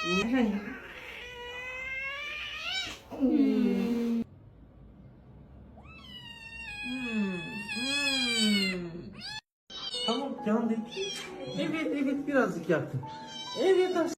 你看你，Tamam canım dedi. Evet birazcık yaptım. Evet aslında.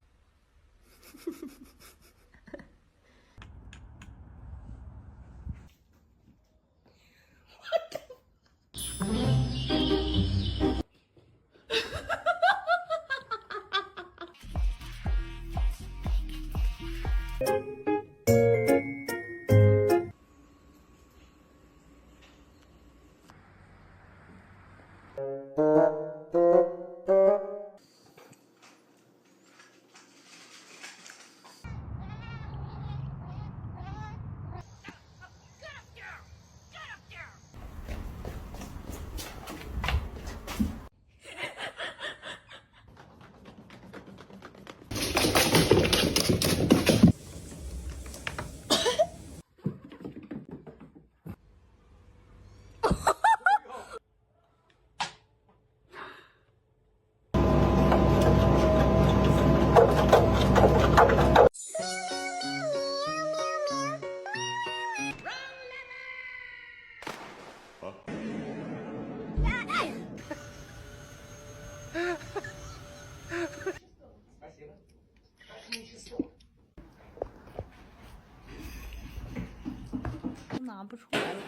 拿不出来了。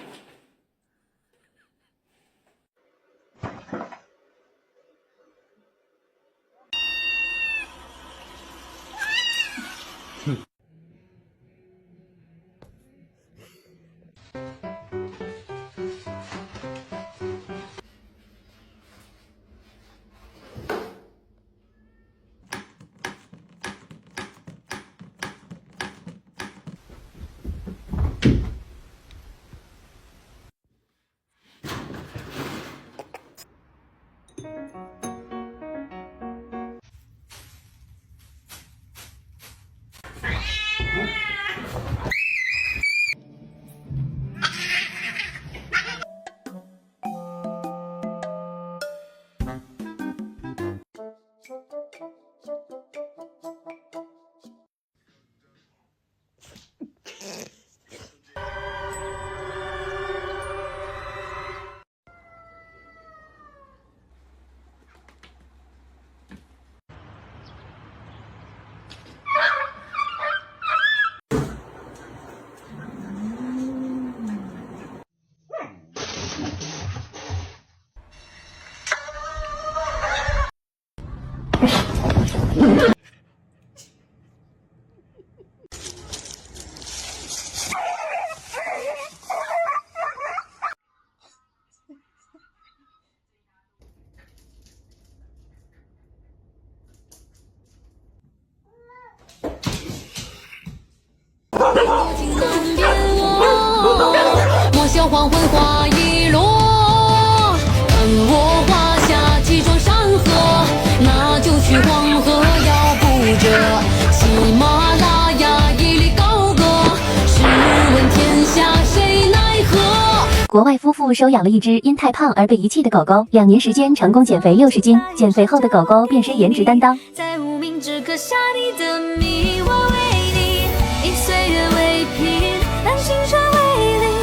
莫笑黄昏花已落，看我画下几桩山河，那就去黄河遥不折，喜马拉雅屹立高阁，试问天下谁奈何？国外夫妇收养了一只因太胖而被遗弃的狗狗，2年时间成功减肥60斤。减肥后的狗狗变身颜值担当。在无名指刻下你的谜，我为你以岁月为凭，但青春为零。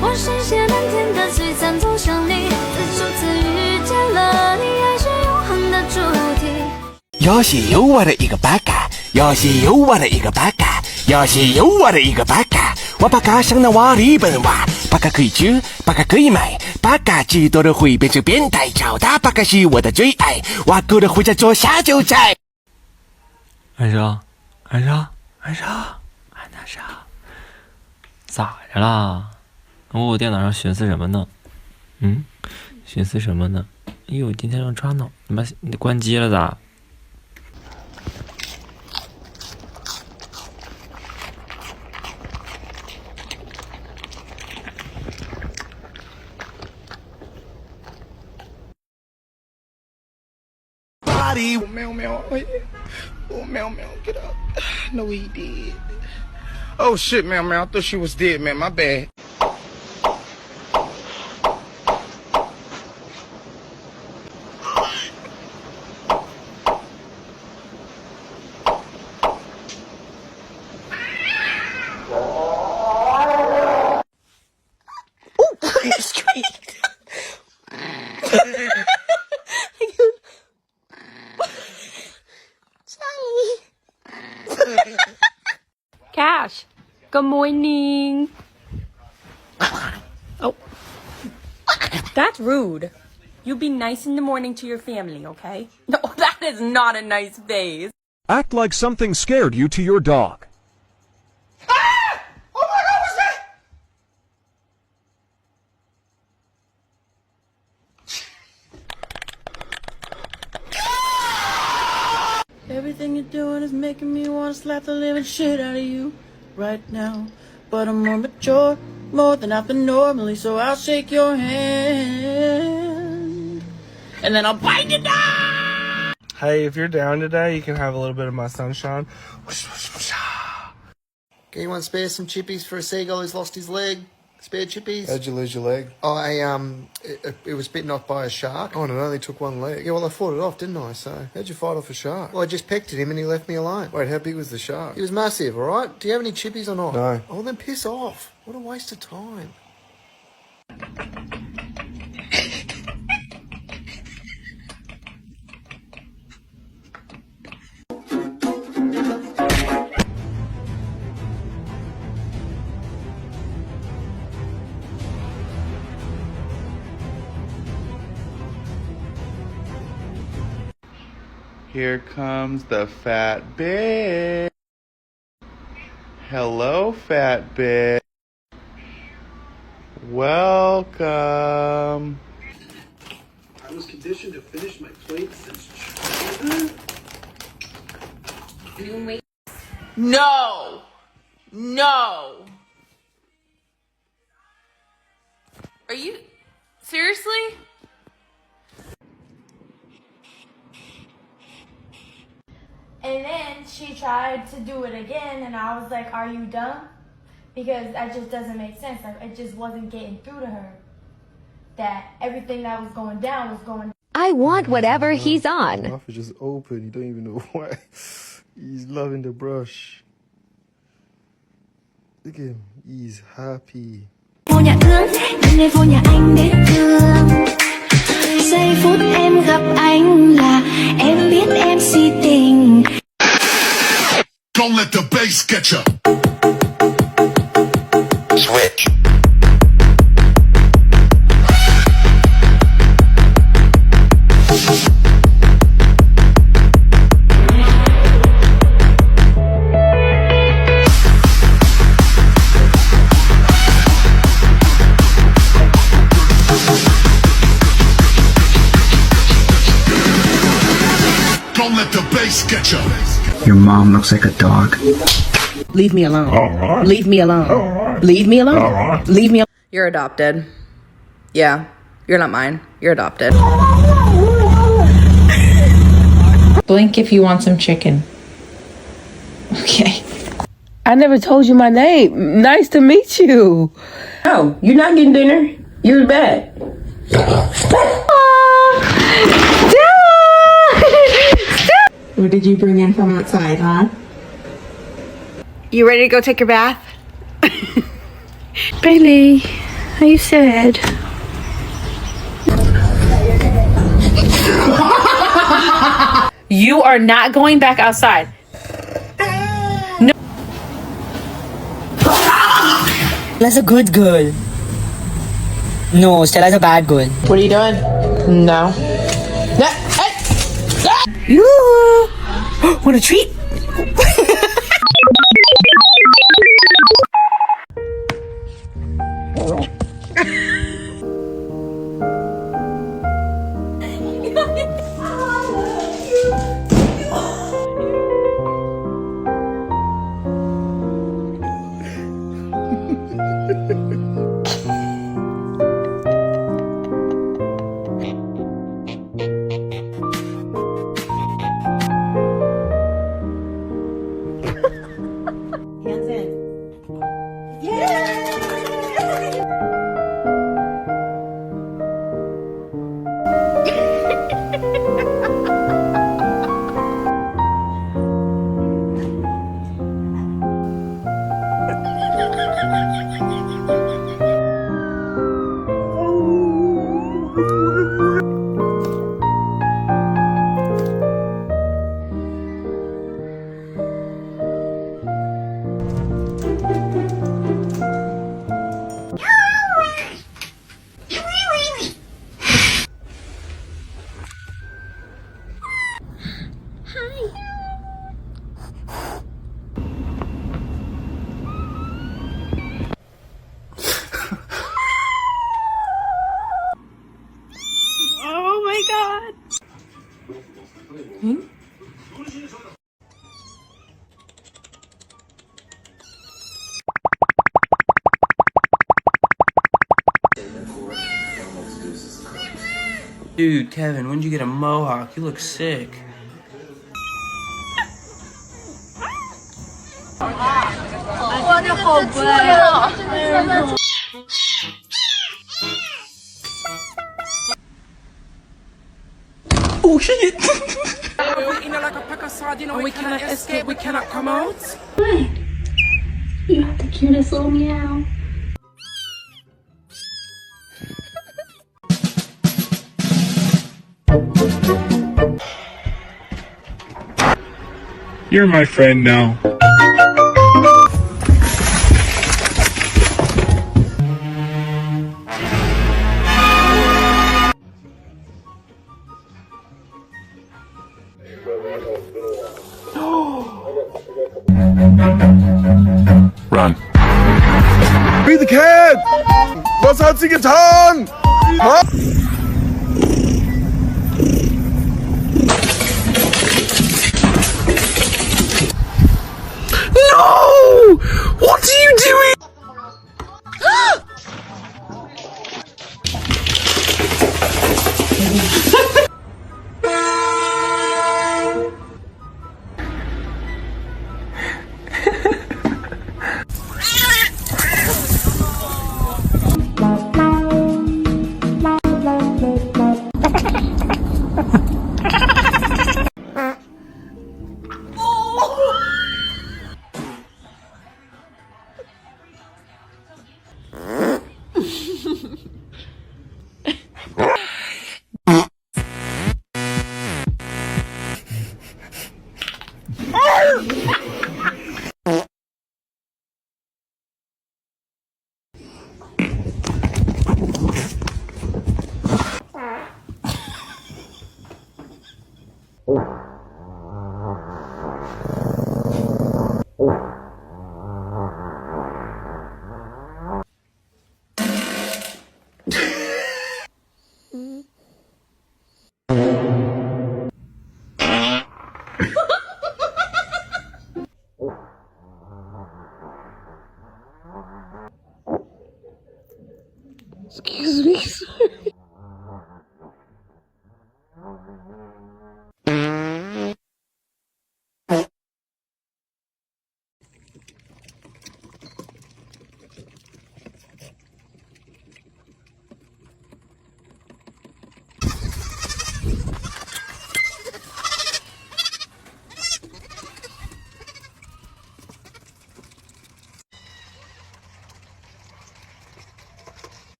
我深陷蓝天的璀璨走向你，自初次遇见了你，爱是永恒的主题。jag ser Johan的一个八嘎，jag ser Johan的一个八嘎，jag ser Johan的一个八嘎。我八嘎像那瓦里本娃，八嘎可以吃，八嘎可以买，八嘎吃多了会变成变态，长大八嘎是我的最爱，我哥的回家做下酒菜。安生，安生，安生，安大生，咋的啦？我电脑上寻思什么呢？寻思什么呢？哎呦，今天要抓挠，你关机了咋？Oh, Mel, Mel, oh, Mel, Mel, get up. No, he did. Oh, shit, Mel, Mel, I thought she was dead, man, my bad. Cash, good morning. Oh, that's rude. You be nice in the morning to your family, okay? No, that is not a nice face. Act like something scared you to your dog. Everything you're doing is making me want to slap the living shit out of you right now. But I'm more mature, more than I've been normally, so I'll shake your hand. And then I'll bite it down! Hey, if you're down today, you can have a little bit of my sunshine. Okay, you want to spare some chippies for a seagull who's lost his leg? Spare chippies? How'd you lose your leg? It was bitten off by a shark. Oh, and it only took one leg. Yeah, well, I fought it off, didn't I? So, How'd you fight off a shark? well, I just pecked at him and he left me alone. Wait, how big was the shark? He was massive, all right? Do you have any chippies or not? No. Oh, then piss off. What a waste of time. Here comes the fat bitch. Hello, fat bitch. Welcome. I was conditioned to finish my plate since childhood. No! No! Are you... seriously? And then she tried to do it again, and I was like, are you dumb? Because that just doesn't make sense. Like, it just wasn't getting through to her that everything that was going down was going down. I want whatever he's on. Mouth is just open. You don't even know why. He's loving the brush. Look at him. He's happy. Vô nhà thương, đêm nay vô nhà anh để thương. Giây phút em gặp anh là em biết em si tình. Don't let the bass get you. Switch. Don't let the bass get you. Your mom looks like a dog. Leave me alone. All right. Leave me alone. All right. Leave me alone. All right. Leave me alone. You're adopted. Yeah, you're not mine. You're adopted. Blink if you want some chicken. Okay. I never told you my name. Nice to meet you. Oh, you're not getting dinner? You're bad. What did you bring in from outside, huh? You ready to go take your bath? Bailey, are you sad? You are not going back outside. No. Stella's a good girl. No, Stella's a bad girl. What are you doing? No. You want a treat? Hands in. Yeah! Dude, Kevin, when'd you get a mohawk? You look sick. Oh shit! We're in like a pack of sardines and we cannot escape, we cannot come out. You have the cutest little meow. You're my friend now. Run. Wie the cat! Was hat sie getan? No! What are you doing? Excuse me, sorry.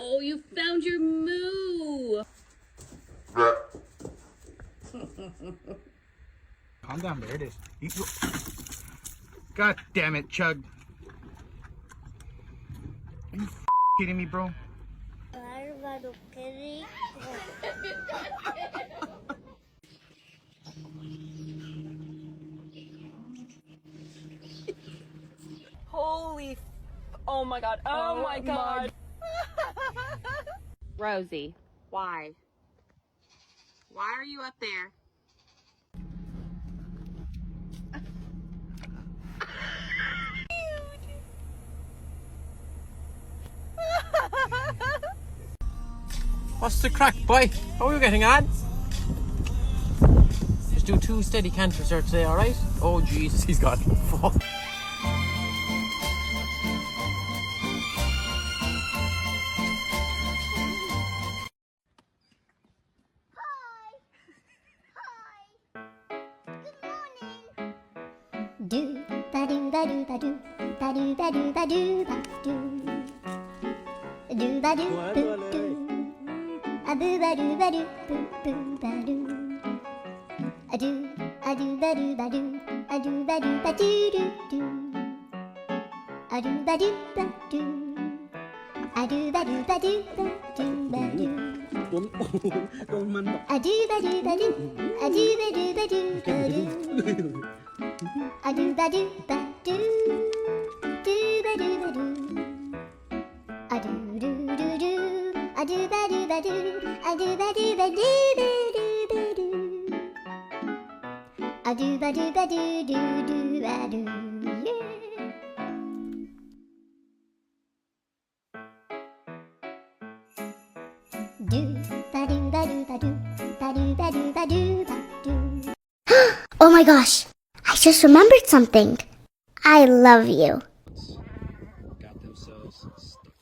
Oh, you found your moo. Calm down, there it is. God damn it, Chug. Are you kidding me, bro? Holy oh my god. Oh, my god. Rosie, why? Why are you up there? What's the crack, boy? How are you getting on? Just do 2 steady canters there today, alright? Oh Jesus, he's got fuck. Do ba do ba do ba do ba do ba do ba do ba do do ba do do do a boo ba doo ba doo, boo boo ba doo. A doo ba doo ba doo, a doo ba doo ba doo doo doo. A doo ba doo ba doo, a doo ba doo ba doo ba doo ba doo. A doo ba doo ba doo, a doo ba doo ba doo ba doo. A doo ba doo ba doo, doo ba doo ba doo. A doo doo doo doo, a doo ba doo ba doo, a doo ba doo ba doo ba doo ba doo. A doo ba doo ba doo doo doo ba doo. Yeah. Do ba do ba do ba do ba do ba do ba do ba do. Oh my gosh! I just remembered something. I love you. Got themselves stuck.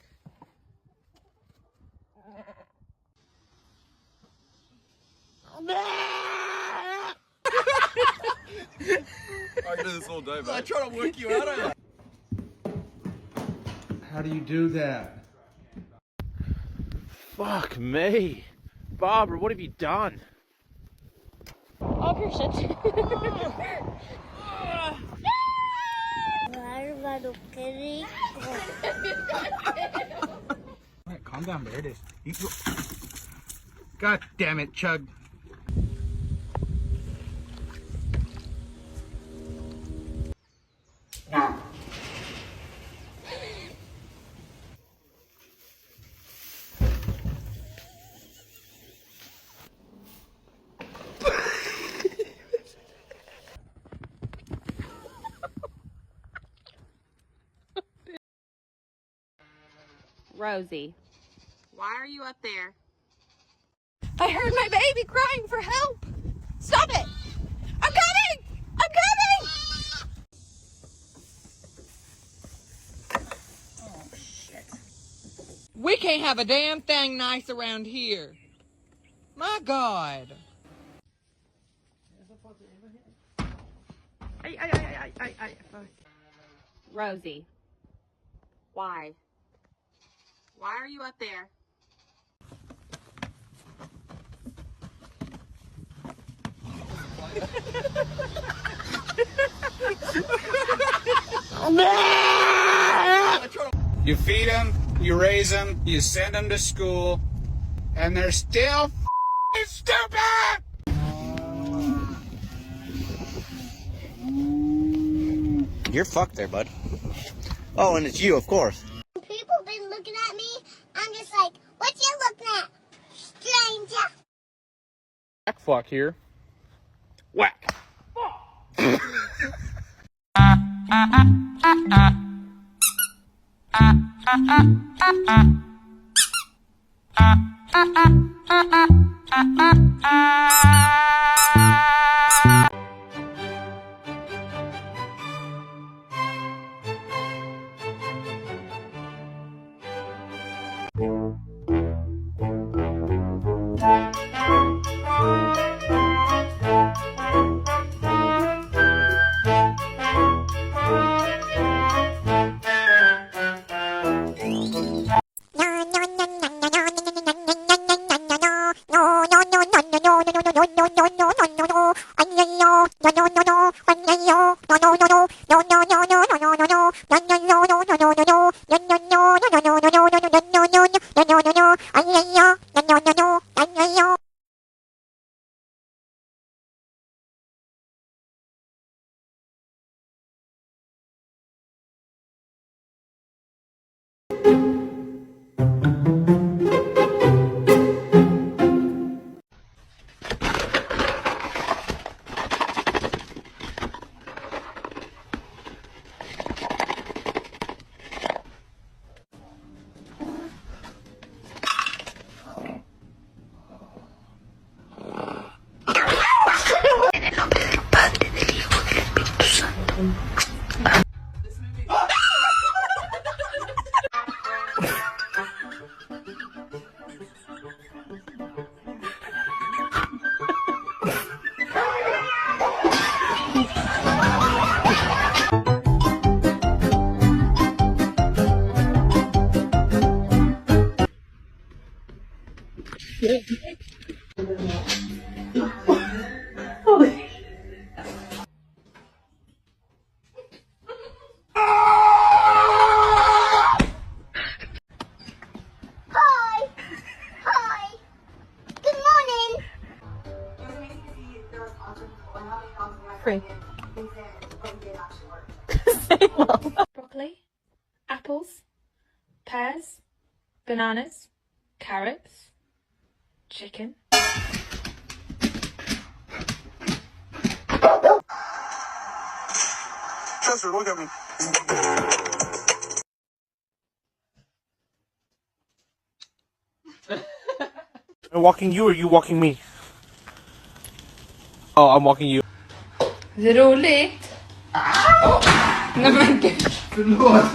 I do this all day, man. I'm trying to work you out of it. How do you do that? Fuck me. Barbara, what have you done? All your shit. Alright, calm down. There it is. God damn it, Chug. Rosie, why are you up there? I heard my baby crying for help. Stop it! I'm coming! I'm coming! Oh, shit. We can't have a damn thing nice around here. My God. Rosie, why? Why are you up there? You feed them, you raise them, you send them to school, and they're still stupid! You're fucked there, bud. Oh, and it's you, of course. People been looking at me. I'm just like, what you looking at, stranger? Back fuck here. Whack. Hi! Hi! Good morning! Free. Broccoli, apples, pears, bananas, carrots, chicken. Chester, look at me. I'm walking you or you walking me? Oh, I'm walking you. Är det roligt? Nej men gud. Förlåt.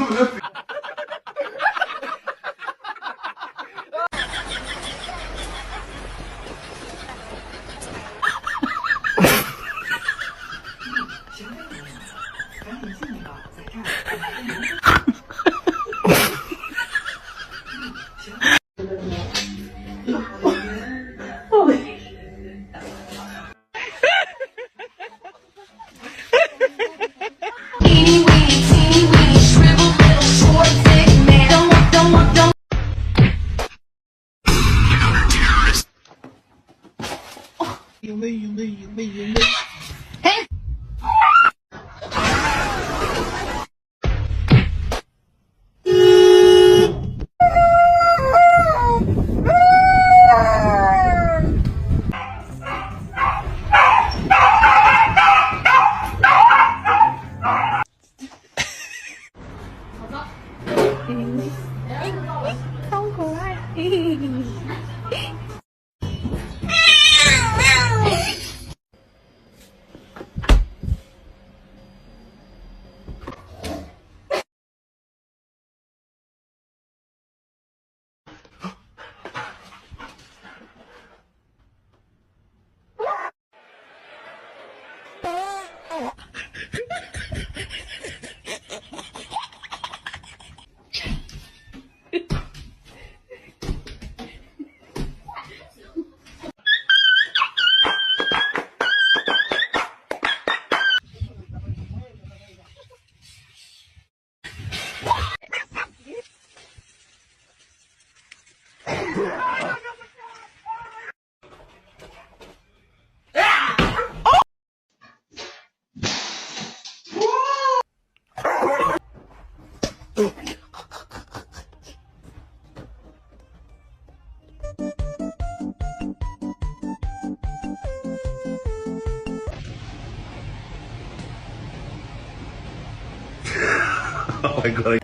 Oh my god.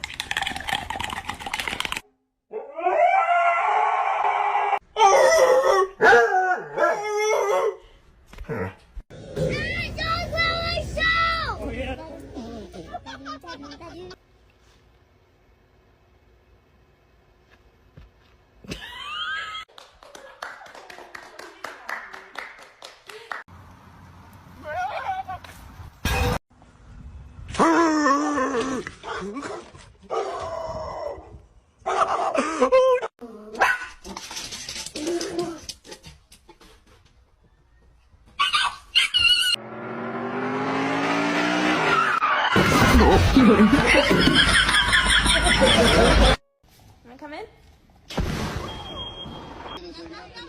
Wanna come in?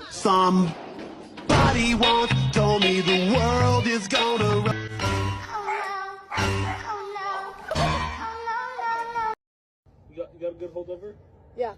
Somebody once told me the world is gonna run. You got a good holdover? Yeah.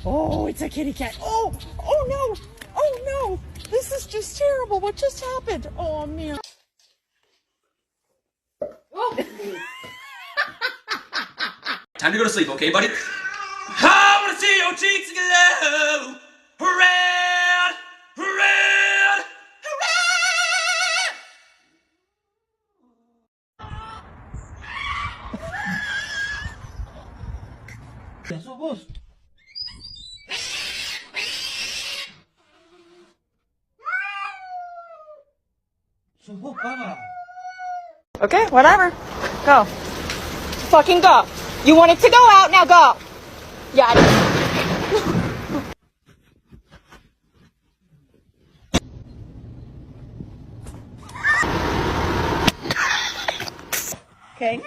Oh, it's a kitty cat. Oh, oh no. Oh no. This is just terrible. What just happened? Oh man. Time to go to sleep, okay, buddy? I wanna see your cheeks glow. Red, red, red. Okay, whatever. Go. Fucking go. You wanted to go out, now go. Yeah. Okay.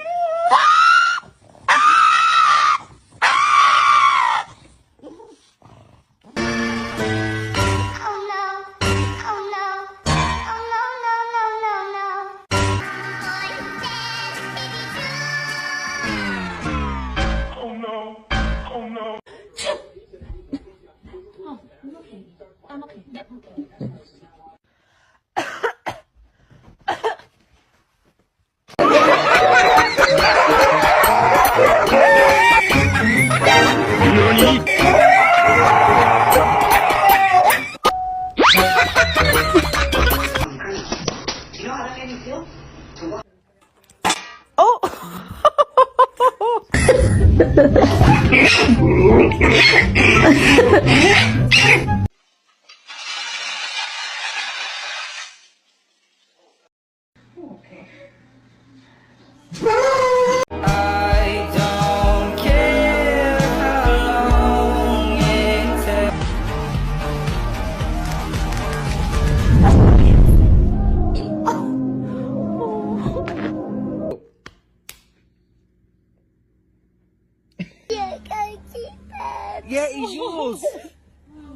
Yeah, he's yours.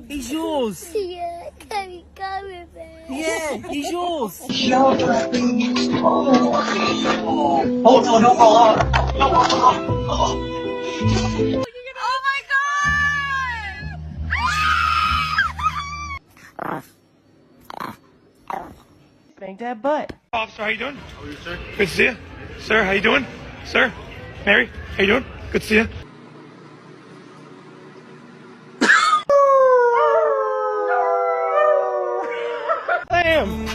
He's yours. Yeah, can we go with it? Yeah, he's yours. Bang that butt. Officer, how you doing? How are you, sir? Good to see you. Sir, how you doing? Sir? Mary, how you doing? Good to see you. Sam!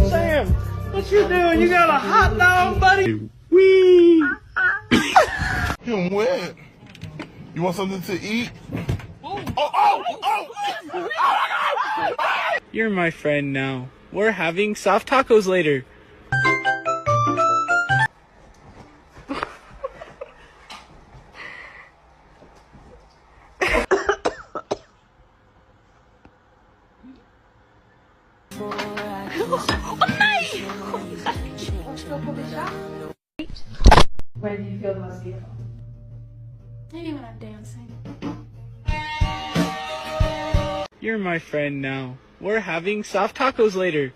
Sam! What you doing? You got a hot dog, buddy? Wee! You're wet. You want something to eat? You're my friend now. We're having soft tacos later. Where do you feel the most beautiful? Maybe when I'm dancing. You're my friend now. We're having soft tacos later.